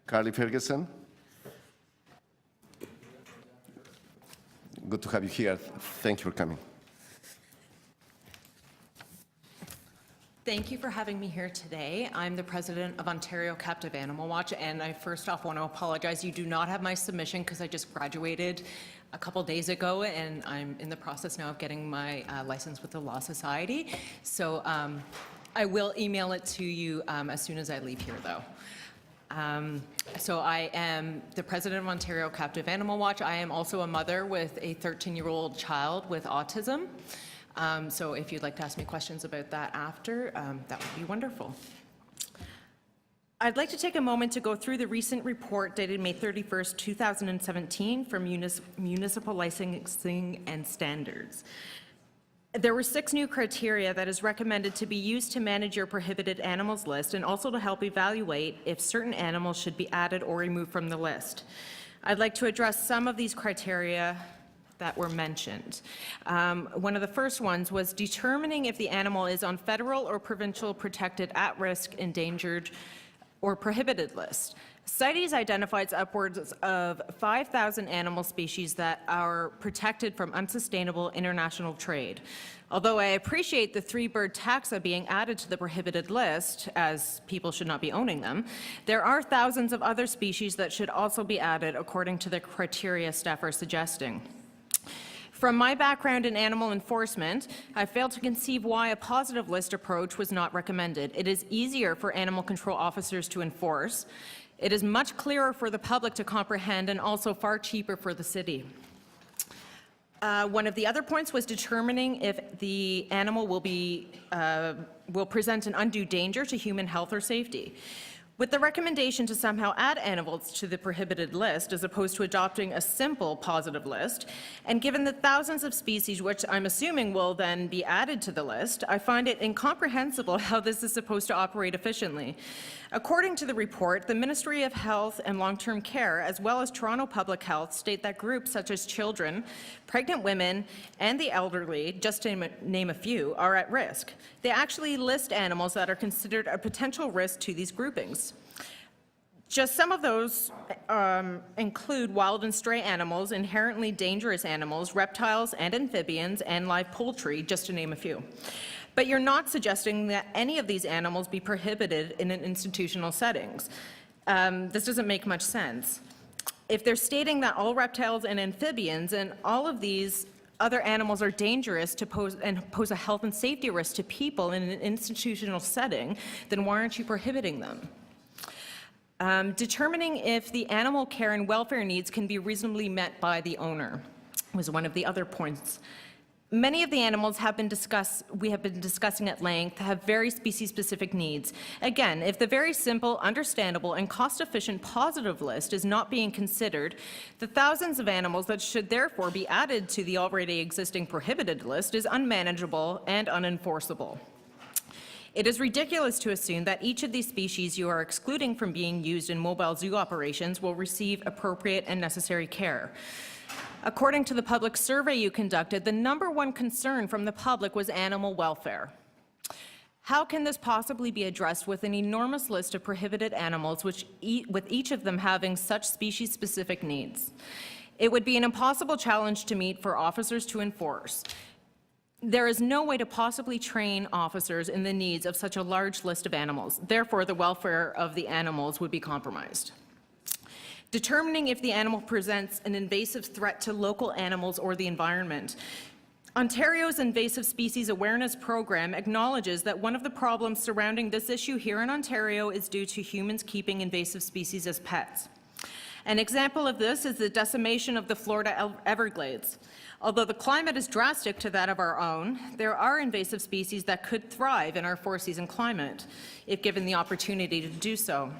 Carly Ferguson. Good to have you here. Thank you for coming. Thank you for having me here today. I'm the president of Ontario Captive Animal Watch, and I first off want to apologize. You do not have my submission because I just graduated a couple days ago, and I'm in the process now of getting my license with the Law Society. So I will email it to you as soon as I leave here, though. So I am the president of Ontario Captive Animal Watch. I am also a mother with a 13-year-old child with autism. So if you'd like to ask me questions about that after, that would be wonderful. I'd like to take a moment to go through the recent report dated May 31st, 2017 from Municipal Licensing and Standards. There were 6 new criteria that is recommended to be used to manage your prohibited animals list and also to help evaluate if certain animals should be added or removed from the list. I'd like to address some of these criteria that were mentioned. One of the first ones was determining if the animal is on federal or provincial protected, at-risk, endangered, or prohibited list. CITES identifies upwards of 5,000 animal species that are protected from unsustainable international trade. Although I appreciate the 3-bird taxa being added to the prohibited list, as people should not be owning them, there are thousands of other species that should also be added according to the criteria staff are suggesting. From my background in animal enforcement, I failed to conceive why a positive list approach was not recommended. It is easier for animal control officers to enforce. It is much clearer for the public to comprehend and also far cheaper for the city. One of the other points was determining if the animal will present an undue danger to human health or safety. With the recommendation to somehow add animals to the prohibited list as opposed to adopting a simple positive list, and given the thousands of species which I'm assuming will then be added to the list, I find it incomprehensible how this is supposed to operate efficiently. According to the report, the Ministry of Health and Long-Term Care, as well as Toronto Public Health, state that groups such as children, pregnant women, and the elderly, just to name a few, are at risk. They actually list animals that are considered a potential risk to these groupings. Just some of those include wild and stray animals, inherently dangerous animals, reptiles and amphibians, and live poultry, just to name a few. But you're not suggesting that any of these animals be prohibited in an institutional settings. This doesn't make much sense. If they're stating that all reptiles and amphibians and all of these other animals are dangerous to pose a health and safety risk to people in an institutional setting, then why aren't you prohibiting them? Determining if the animal care and welfare needs can be met by the owner was one of the other points. Many of the animals we have been discussing at length have very species-specific needs. Again, if the very simple, understandable, and cost-efficient positive list is not being considered, the thousands of animals that should therefore be added to the already existing prohibited list is unmanageable and unenforceable. It is ridiculous to assume that each of these species you are excluding from being used in mobile zoo operations will receive appropriate and necessary care. According to the public survey you conducted, the #1 concern from the public was animal welfare. How can this possibly be addressed with an enormous list of prohibited animals, with each of them having such species-specific needs? It would be an impossible challenge to meet for officers to enforce. There is no way to possibly train officers in the needs of such a large list of animals. Therefore, the welfare of the animals would be compromised. Determining if the animal presents an invasive threat to local animals or the environment. Ontario's Invasive Species Awareness Program acknowledges that one of the problems surrounding this issue here in Ontario is due to humans keeping invasive species as pets. An example of this is the decimation of the Florida Everglades. Although the climate is drastic to that of our own, there are invasive species that could thrive in our 4-season climate, if given the opportunity to do so.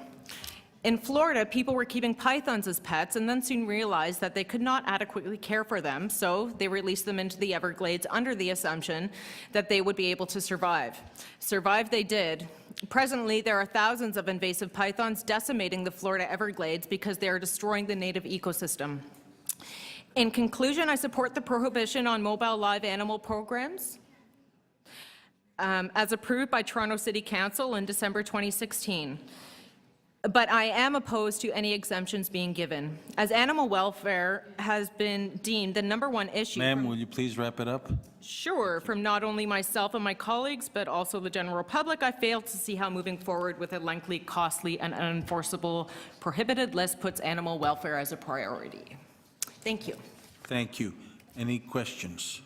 In Florida, people were keeping pythons as pets and then soon realized that they could not adequately care for them, so they released them into the Everglades under the assumption that they would be able to survive. Survive they did. Presently, there are thousands of invasive pythons decimating the Florida Everglades because they are destroying the native ecosystem. In conclusion, I support the prohibition on mobile live animal programs as approved by Toronto City Council in December 2016. but I am opposed to any exemptions being given, as animal welfare has been deemed the #1 issue. Ma'am, will you please wrap it up? Sure, from not only myself and my colleagues, but also the general public, I fail to see how moving forward with a lengthy, costly, and unenforceable prohibited list puts animal welfare as a priority. Thank you. Thank you. Any questions?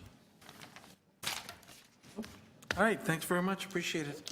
All right, thanks very much. Appreciate it.